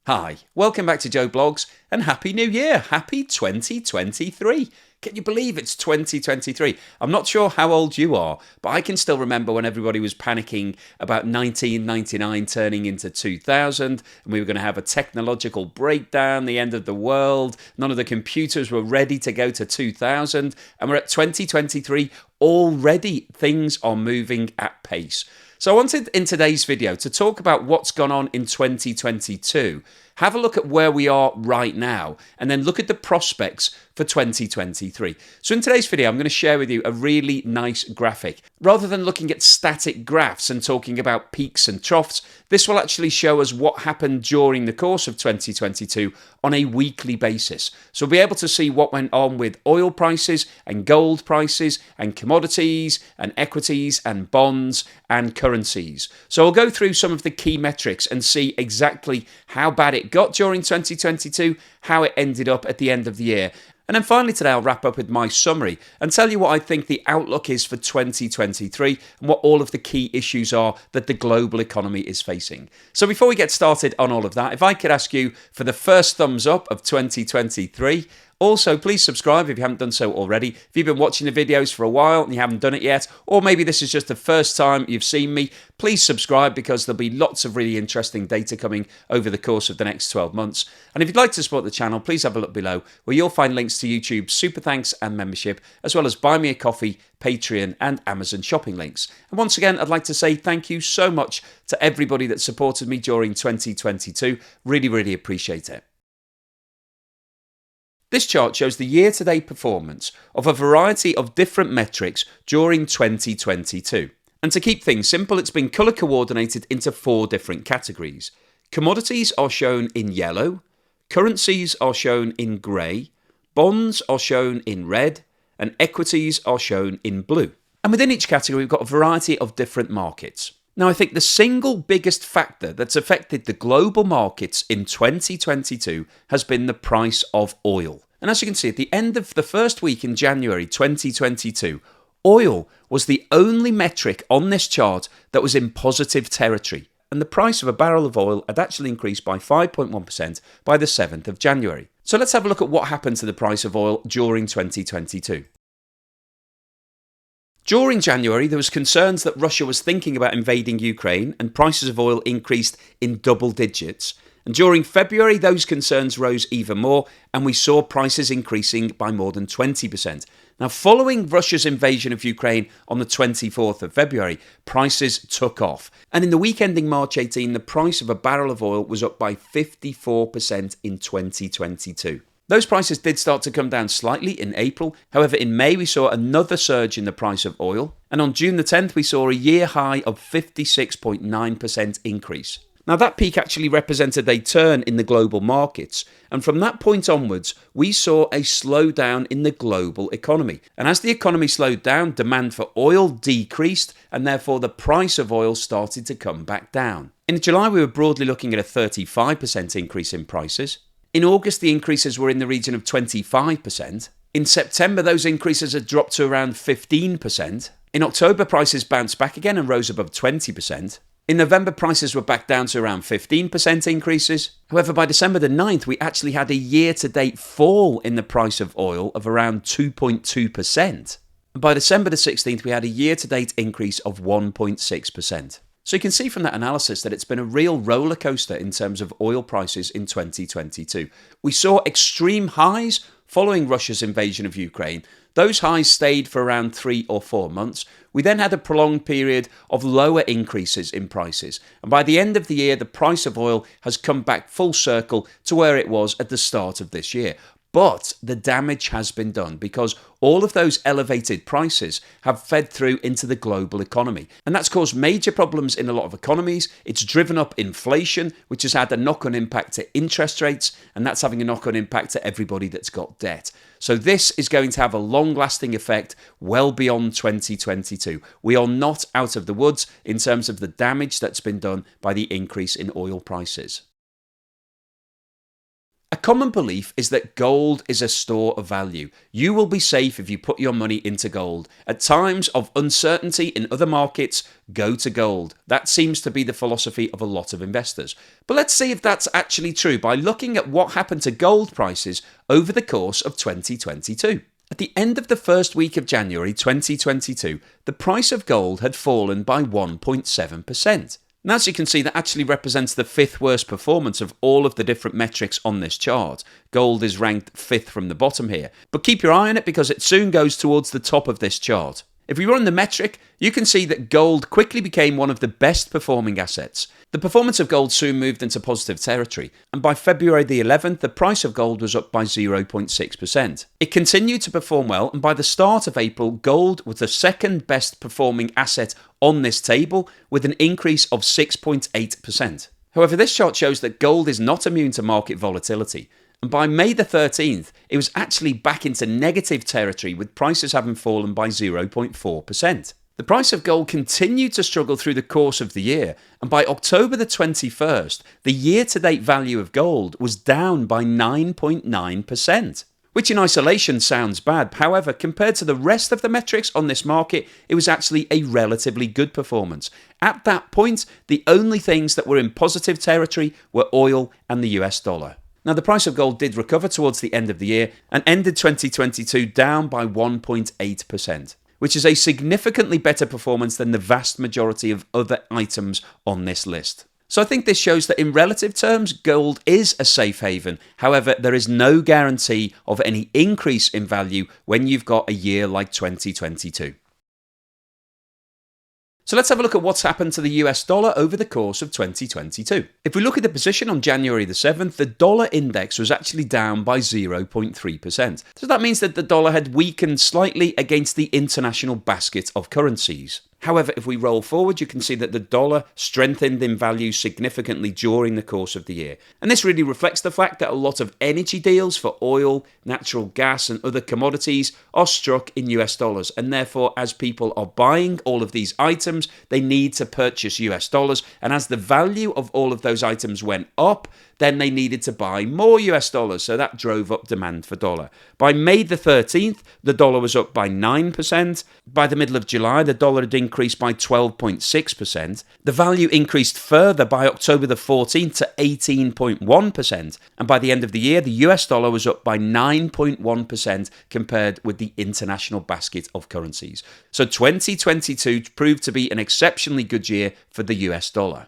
Hi, welcome back to Joe Blogs and Happy New Year! Happy 2023! Can you believe it's 2023? I'm not sure how old you are, but I can still remember when everybody was panicking about 1999 turning into 2000 and we were going to have a technological breakdown, the end of the world, none of the computers were ready to go to 2000, and we're at 2023. Already things are moving at pace. So I wanted in today's video to talk about what's gone on in 2022, have a look at where we are right now, and then look at the prospects for 2023. So in today's video, I'm going to share with you a really nice graphic. Rather than looking at static graphs and talking about peaks and troughs, this will actually show us what happened during the course of 2022 on a weekly basis. So we'll be able to see what went on with oil prices and gold prices and commodities and equities and bonds and currencies. So I'll go through some of the key metrics and see exactly how bad it got during 2022, how it ended up at the end of the year. And then finally today I'll wrap up with my summary and tell you what I think the outlook is for 2023 and what all of the key issues are that the global economy is facing. So before we get started on all of that, if I could ask you for the first thumbs up of 2023, also, please subscribe if you haven't done so already. If you've been watching the videos for a while and you haven't done it yet, or maybe this is just the first time you've seen me, please subscribe because there'll be lots of really interesting data coming over the course of the next 12 months. And if you'd like to support the channel, please have a look below where you'll find links to YouTube Super Thanks and membership, as well as Buy Me a Coffee, Patreon and Amazon shopping links. And once again, I'd like to say thank you so much to everybody that supported me during 2022. Really appreciate it. This chart shows the year-to-date performance of a variety of different metrics during 2022. And to keep things simple, it's been colour coordinated into 4 different categories. Commodities are shown in yellow, currencies are shown in grey, bonds are shown in red, and equities are shown in blue. And within each category, we've got a variety of different markets. Now, I think the single biggest factor that's affected the global markets in 2022 has been the price of oil. And as you can see, at the end of the first week in January 2022, oil was the only metric on this chart that was in positive territory. And the price of a barrel of oil had actually increased by 5.1% by the 7th of January. So let's have a look at what happened to the price of oil during 2022. During January, there was concerns that Russia was thinking about invading Ukraine and prices of oil increased in double digits. And during February, those concerns rose even more and we saw prices increasing by more than 20%. Now, following Russia's invasion of Ukraine on the 24th of February, prices took off. And in the week ending March 18, the price of a barrel of oil was up by 54% in 2022. Those prices did start to come down slightly in April. However, in May, we saw another surge in the price of oil. And on June the 10th, we saw a year high of 56.9% increase. Now, that peak actually represented a turn in the global markets. And from that point onwards, we saw a slowdown in the global economy. And as the economy slowed down, demand for oil decreased, and therefore the price of oil started to come back down. In July, we were broadly looking at a 35% increase in prices. In August, the increases were in the region of 25%. In September, those increases had dropped to around 15%. In October, prices bounced back again and rose above 20%. In November, prices were back down to around 15% increases. However, by December the 9th, we actually had a year-to-date fall in the price of oil of around 2.2%. And by December the 16th, we had a year-to-date increase of 1.6%. So you can see from that analysis that it's been a real roller coaster in terms of oil prices in 2022. We saw extreme highs following Russia's invasion of Ukraine. Those highs stayed for around 3 or 4 months. We then had a prolonged period of lower increases in prices. And by the end of the year, the price of oil has come back full circle to where it was at the start of this year. But the damage has been done because all of those elevated prices have fed through into the global economy. And that's caused major problems in a lot of economies. It's driven up inflation, which has had a knock-on impact to interest rates, and that's having a knock-on impact to everybody that's got debt. So this is going to have a long-lasting effect well beyond 2022. We are not out of the woods in terms of the damage that's been done by the increase in oil prices. A common belief is that gold is a store of value. You will be safe if you put your money into gold. At times of uncertainty in other markets, go to gold. That seems to be the philosophy of a lot of investors. But let's see if that's actually true by looking at what happened to gold prices over the course of 2022. At the end of the first week of January 2022, the price of gold had fallen by 1.7%. And as you can see, that actually represents the fifth worst performance of all of the different metrics on this chart. Gold is ranked fifth from the bottom here. But keep your eye on it because it soon goes towards the top of this chart. If we run the metric, you can see that gold quickly became one of the best performing assets. The performance of gold soon moved into positive territory, and by February the 11th, the price of gold was up by 0.6%. It continued to perform well, and by the start of April, gold was the second best performing asset on this table, with an increase of 6.8%. However, this chart shows that gold is not immune to market volatility. And by May the 13th, it was actually back into negative territory with prices having fallen by 0.4%. The price of gold continued to struggle through the course of the year, and by October the 21st, the year-to-date value of gold was down by 9.9%. Which in isolation sounds bad. However, compared to the rest of the metrics on this market, it was actually a relatively good performance. At that point, the only things that were in positive territory were oil and the US dollar. Now, the price of gold did recover towards the end of the year and ended 2022 down by 1.8%, which is a significantly better performance than the vast majority of other items on this list. So I think this shows that in relative terms, gold is a safe haven. However, there is no guarantee of any increase in value when you've got a year like 2022. So let's have a look at what's happened to the US dollar over the course of 2022. If we look at the position on January the 7th, the dollar index was actually down by 0.3%. So that means that the dollar had weakened slightly against the international basket of currencies. However, if we roll forward, you can see that the dollar strengthened in value significantly during the course of the year. And this really reflects the fact that a lot of energy deals for oil, natural gas and other commodities are struck in US dollars. And therefore, as people are buying all of these items, they need to purchase US dollars. And as the value of all of those items went up, then they needed to buy more US dollars. So that drove up demand for dollar. By May the 13th, the dollar was up by 9%. By the middle of July, the dollar had increased by 12.6%. The value increased further by October the 14th to 18.1%. And by the end of the year, the US dollar was up by 9.1% compared with the international basket of currencies. So 2022 proved to be an exceptionally good year for the US dollar.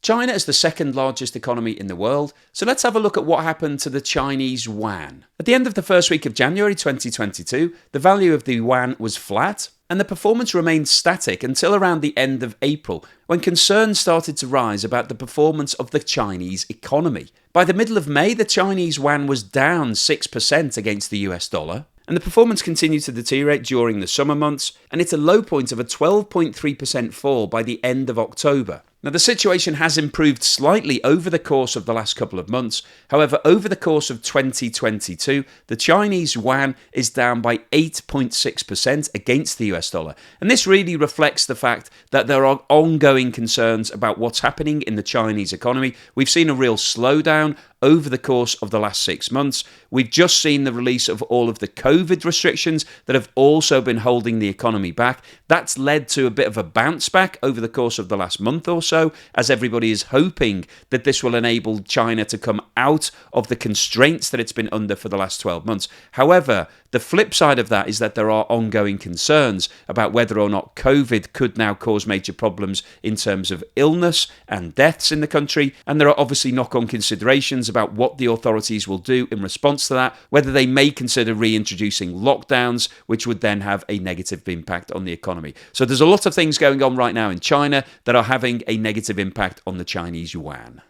China is the second largest economy in the world, so let's have a look at what happened to the Chinese yuan. At the end of the first week of January 2022, the value of the yuan was flat, and the performance remained static until around the end of April, when concerns started to rise about the performance of the Chinese economy. By the middle of May, the Chinese yuan was down 6% against the US dollar, and the performance continued to deteriorate during the summer months, and hit a low point of a 12.3% fall by the end of October. Now, the situation has improved slightly over the course of the last couple of months. However, over the course of 2022, the Chinese yuan is down by 8.6% against the US dollar. And this really reflects the fact that there are ongoing concerns about what's happening in the Chinese economy. We've seen a real slowdown over the course of the last 6 months. We've just seen the release of all of the COVID restrictions that have also been holding the economy back. That's led to a bit of a bounce back over the course of the last month or so, as everybody is hoping that this will enable China to come out of the constraints that it's been under for the last 12 months. However, the flip side of that is that there are ongoing concerns about whether or not COVID could now cause major problems in terms of illness and deaths in the country. And there are obviously knock-on considerations about what the authorities will do in response to that, whether they may consider reintroducing lockdowns, which would then have a negative impact on the economy. So there's a lot of things going on right now in China that are having a negative impact on the Chinese yuan.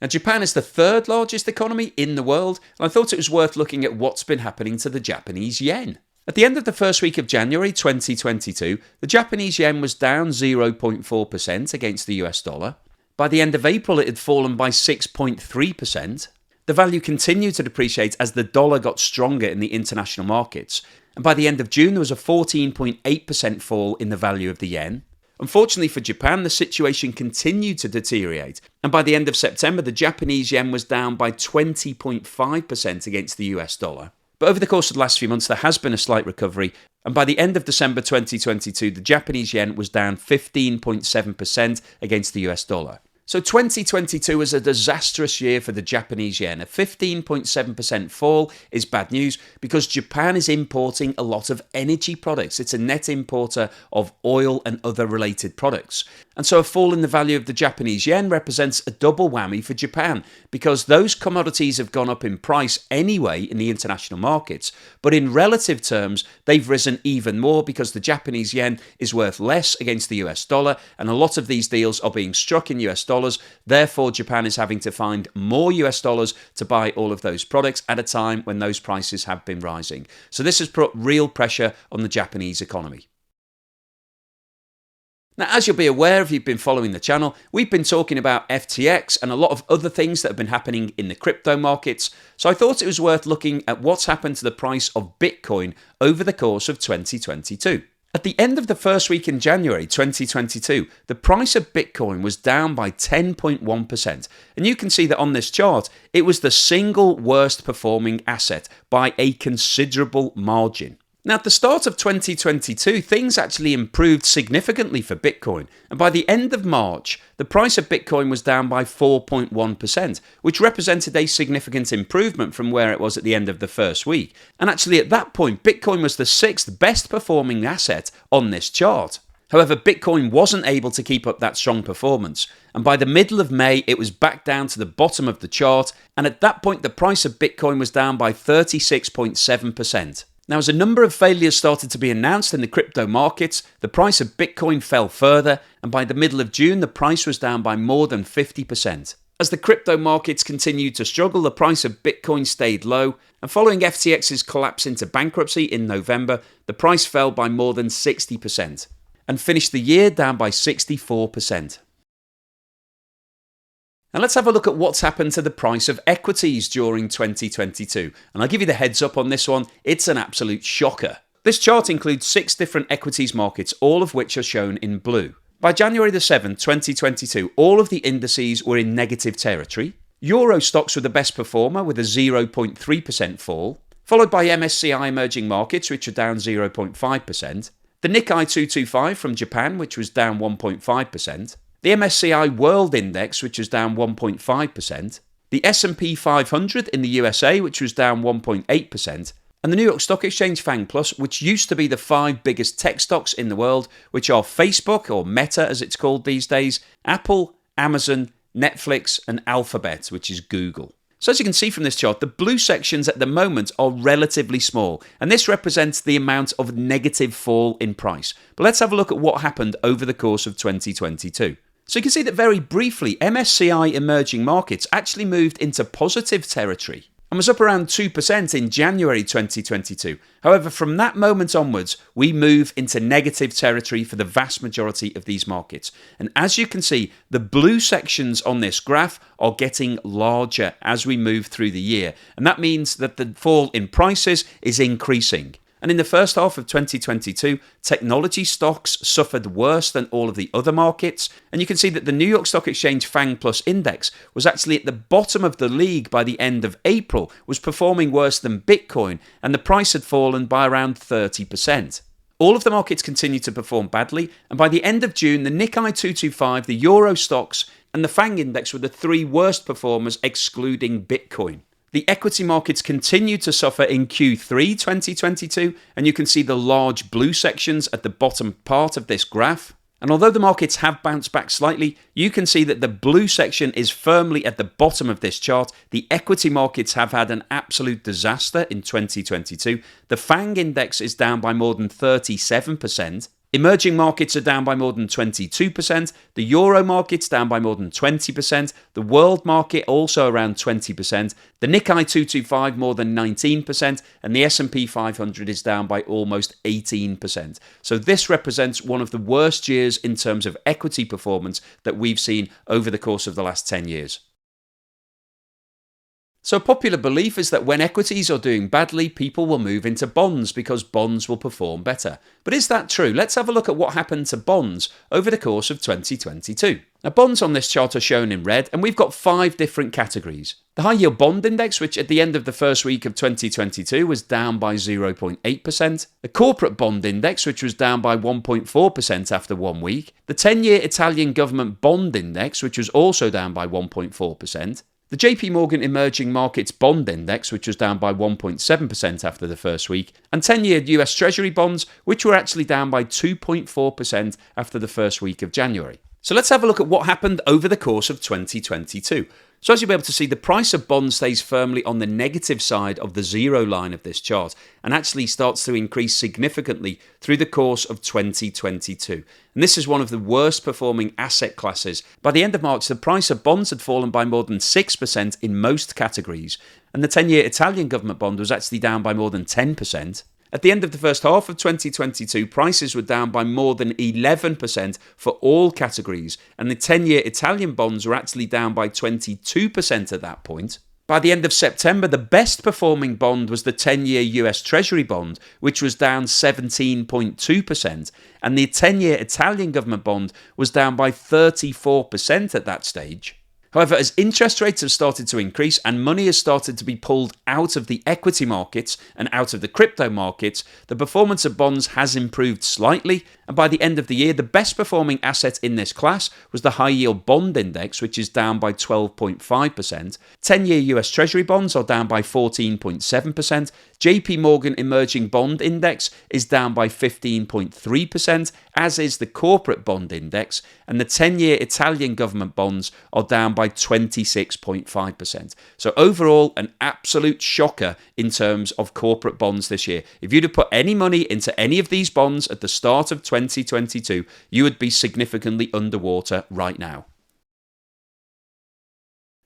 Now, Japan is the third largest economy in the world, and I thought it was worth looking at what's been happening to the Japanese yen. At the end of the first week of January 2022, the Japanese yen was down 0.4% against the US dollar. By the end of April, it had fallen by 6.3%. The value continued to depreciate as the dollar got stronger in the international markets. And by the end of June, there was a 14.8% fall in the value of the yen. Unfortunately for Japan, the situation continued to deteriorate, and by the end of September, the Japanese yen was down by 20.5% against the US dollar. But over the course of the last few months, there has been a slight recovery, and by the end of December 2022, the Japanese yen was down 15.7% against the US dollar. So 2022 was a disastrous year for the Japanese yen. A 15.7% fall is bad news because Japan is importing a lot of energy products. It's a net importer of oil and other related products. And so a fall in the value of the Japanese yen represents a double whammy for Japan because those commodities have gone up in price anyway in the international markets. But in relative terms, they've risen even more because the Japanese yen is worth less against the US dollar, and a lot of these deals are being struck in US dollars. Therefore, Japan is having to find more US dollars to buy all of those products at a time when those prices have been rising. So this has put real pressure on the Japanese economy. Now, as you'll be aware if you've been following the channel, we've been talking about FTX and a lot of other things that have been happening in the crypto markets. So I thought it was worth looking at what's happened to the price of Bitcoin over the course of 2022. At the end of the first week in January 2022, the price of Bitcoin was down by 10.1%. And you can see that on this chart, it was the single worst performing asset by a considerable margin. Now, at the start of 2022, things actually improved significantly for Bitcoin, and by the end of March, the price of Bitcoin was down by 4.1%, which represented a significant improvement from where it was at the end of the first week. And actually, at that point, Bitcoin was the sixth best performing asset on this chart. However, Bitcoin wasn't able to keep up that strong performance, and by the middle of May, it was back down to the bottom of the chart, and at that point, the price of Bitcoin was down by 36.7%. Now, as a number of failures started to be announced in the crypto markets, the price of Bitcoin fell further, and by the middle of June, the price was down by more than 50%. As the crypto markets continued to struggle, the price of Bitcoin stayed low, and following FTX's collapse into bankruptcy in November, the price fell by more than 60%, and finished the year down by 64%. Now let's have a look at what's happened to the price of equities during 2022. And I'll give you the heads up on this one, it's an absolute shocker. This chart includes 6 different equities markets, all of which are shown in blue. By January the 7th, 2022, all of the indices were in negative territory. Euro stocks were the best performer with a 0.3% fall, followed by MSCI emerging markets, which are down 0.5%. The Nikkei 225 from Japan, which was down 1.5%. The MSCI World Index, which was down 1.5%, the S&P 500 in the USA, which was down 1.8%, and the New York Stock Exchange FANG Plus, which used to be the 5 biggest tech stocks in the world, which are Facebook, or Meta as it's called these days, Apple, Amazon, Netflix, and Alphabet, which is Google. So as you can see from this chart, the blue sections at the moment are relatively small, and this represents the amount of negative fall in price. But let's have a look at what happened over the course of 2022. So you can see that very briefly, MSCI emerging markets actually moved into positive territory and was up around 2% in January 2022. However, from that moment onwards, we move into negative territory for the vast majority of these markets. And as you can see, the blue sections on this graph are getting larger as we move through the year. And that means that the fall in prices is increasing. And in the first half of 2022, technology stocks suffered worse than all of the other markets. And you can see that the New York Stock Exchange FANG Plus Index was actually at the bottom of the league by the end of April, was performing worse than Bitcoin, and the price had fallen by around 30%. All of the markets continued to perform badly, and by the end of June, the Nikkei 225, the Euro stocks, and the FANG Index were the 3 worst performers excluding Bitcoin. The equity markets continued to suffer in Q3 2022, and you can see the large blue sections at the bottom part of this graph. And although the markets have bounced back slightly, you can see that the blue section is firmly at the bottom of this chart. The equity markets have had an absolute disaster in 2022. The FANG Index is down by more than 37%. Emerging markets are down by more than 22%, the Euro market's down by more than 20%, the world market also around 20%, the Nikkei 225 more than 19%, and the S&P 500 is down by almost 18%. So this represents one of the worst years in terms of equity performance that we've seen over the course of the last 10 years. So a popular belief is that when equities are doing badly, people will move into bonds because bonds will perform better. But is that true? Let's have a look at what happened to bonds over the course of 2022. Now, bonds on this chart are shown in red, and we've got 5 different categories. The high yield bond index, which at the end of the first week of 2022 was down by 0.8%. The corporate bond index, which was down by 1.4% after 1 week. The 10-year Italian government bond index, which was also down by 1.4%. The JP Morgan Emerging Markets Bond Index, which was down by 1.7% after the first week, and 10-year US Treasury bonds, which were actually down by 2.4% after the first week of January. So let's have a look at what happened over the course of 2022. So as you'll be able to see, the price of bonds stays firmly on the negative side of the zero line of this chart and actually starts to increase significantly through the course of 2022. And this is one of the worst performing asset classes. By the end of March, the price of bonds had fallen by more than 6% in most categories, and the 10-year Italian government bond was actually down by more than 10%. At the end of the first half of 2022, prices were down by more than 11% for all categories, and the 10-year Italian bonds were actually down by 22% at that point. By the end of September, the best performing bond was the 10-year US Treasury bond, which was down 17.2%, and the 10-year Italian government bond was down by 34% at that stage. However, as interest rates have started to increase and money has started to be pulled out of the equity markets and out of the crypto markets, the performance of bonds has improved slightly, and by the end of the year, the best performing asset in this class was the high yield bond index, which is down by 12.5%. 10-year US Treasury bonds are down by 14.7%. JP Morgan Emerging Bond Index is down by 15.3%, as is the corporate bond index, and the 10-year Italian government bonds are down by 26.5%. So overall, an absolute shocker in terms of corporate bonds this year. If you'd have put any money into any of these bonds at the start of 2022, you would be significantly underwater right now.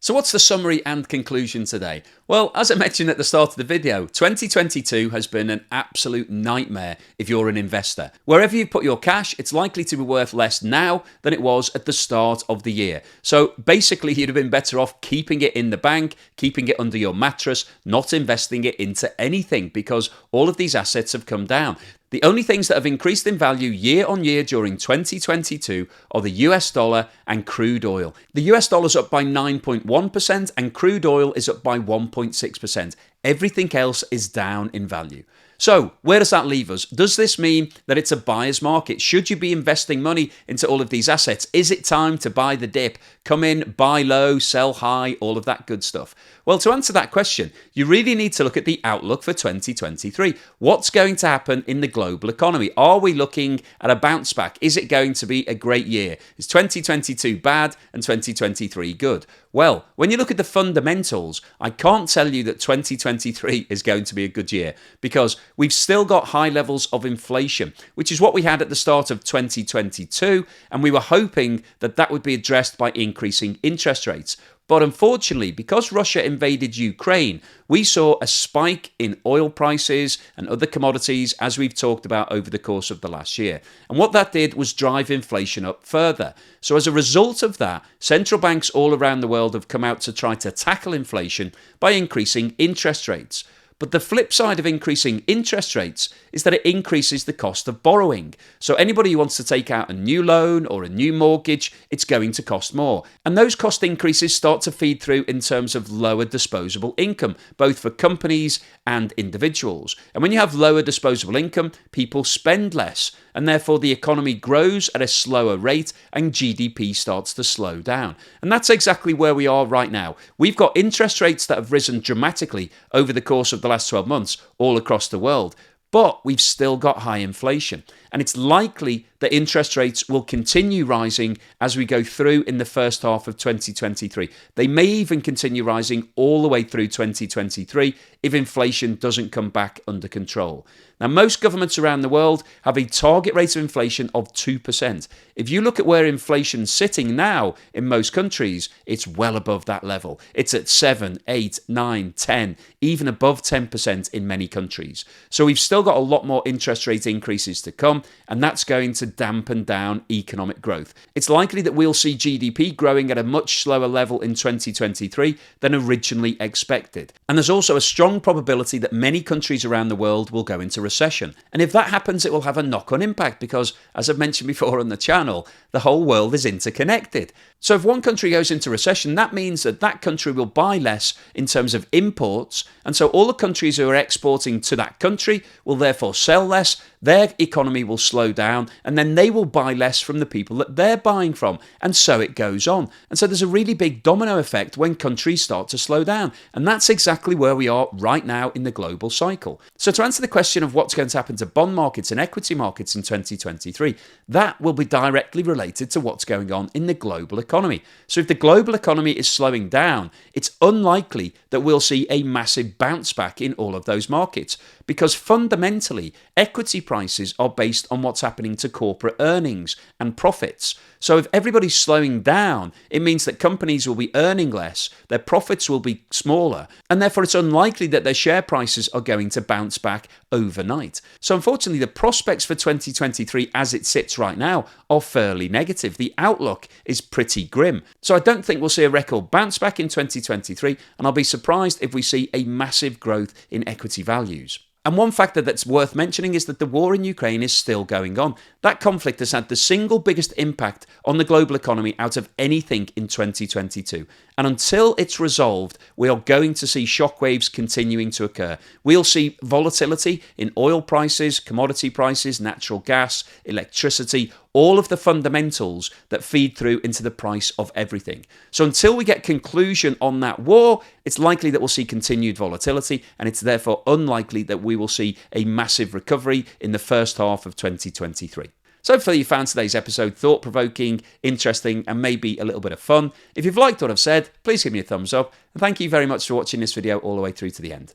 So what's the summary and conclusion today? Well, as I mentioned at the start of the video, 2022 has been an absolute nightmare if you're an investor. Wherever you put your cash, it's likely to be worth less now than it was at the start of the year. So basically, you'd have been better off keeping it in the bank, keeping it under your mattress, not investing it into anything, because all of these assets have come down. The only things that have increased in value year on year during 2022 are the US dollar and crude oil. The US dollar is up by 9.1% and crude oil is up by 1.6%. Everything else is down in value. So, where does that leave us? Does this mean that it's a buyer's market? Should you be investing money into all of these assets? Is it time to buy the dip? Come in, buy low, sell high, all of that good stuff? Well, to answer that question, you really need to look at the outlook for 2023. What's going to happen in the global economy? Are we looking at a bounce back? Is it going to be a great year? Is 2022 bad and 2023 good? Well, when you look at the fundamentals, I can't tell you that 2023 is going to be a good year because we've still got high levels of inflation, which is what we had at the start of 2022, and we were hoping that that would be addressed by increasing interest rates. But unfortunately, because Russia invaded Ukraine, we saw a spike in oil prices and other commodities, as we've talked about over the course of the last year. And what that did was drive inflation up further. So as a result of that, central banks all around the world have come out to try to tackle inflation by increasing interest rates. But the flip side of increasing interest rates is that it increases the cost of borrowing. So anybody who wants to take out a new loan or a new mortgage, it's going to cost more. And those cost increases start to feed through in terms of lower disposable income, both for companies and individuals. And when you have lower disposable income, people spend less, and therefore the economy grows at a slower rate and GDP starts to slow down. And that's exactly where we are right now. We've got interest rates that have risen dramatically over the course of the last 12 months all across the world. But we've still got high inflation, and it's likely that interest rates will continue rising as we go through in the first half of 2023. They may even continue rising all the way through 2023 if inflation doesn't come back under control. Now, most governments around the world have a target rate of inflation of 2%. If you look at where inflation's sitting now in most countries, it's well above that level. It's at 7, 8, 9, 10, even above 10% in many countries. So we've still got a lot more interest rate increases to come. and that's going to dampen down economic growth. It's likely that we'll see GDP growing at a much slower level in 2023 than originally expected. And there's also a strong probability that many countries around the world will go into recession. And if that happens, it will have a knock-on impact because, as I've mentioned before on the channel, the whole world is interconnected. So if one country goes into recession, that means that that country will buy less in terms of imports, and so all the countries who are exporting to that country will therefore sell less, their economy will slow down, and then they will buy less from the people that they're buying from, and so it goes on. And so there's a really big domino effect when countries start to slow down, and that's exactly where we are right now in the global cycle. So to answer the question of what's going to happen to bond markets and equity markets in 2023, that will be directly related to what's going on in the global economy. So if the global economy is slowing down, it's unlikely that we'll see a massive bounce back in all of those markets, because fundamentally equity prices are based on what's happening to corporate earnings and profits. So if everybody's slowing down, it means that companies will be earning less, their profits will be smaller, and therefore it's unlikely that their share prices are going to bounce back overnight. So unfortunately, the prospects for 2023 as it sits right now are fairly negative. The outlook is pretty grim. So I don't think we'll see a record bounce back in 2023, and I'll be surprised if we see a massive growth in equity values. And one factor that's worth mentioning is that the war in Ukraine is still going on. That conflict has had the single biggest impact on the global economy out of anything in 2022. And until it's resolved, we are going to see shockwaves continuing to occur. We'll see volatility in oil prices, commodity prices, natural gas, electricity, all of the fundamentals that feed through into the price of everything. So until we get conclusion on that war, it's likely that we'll see continued volatility, and it's therefore unlikely that we will see a massive recovery in the first half of 2023. So hopefully you found today's episode thought-provoking, interesting, and maybe a little bit of fun. If you've liked what I've said, please give me a thumbs up, and thank you very much for watching this video all the way through to the end.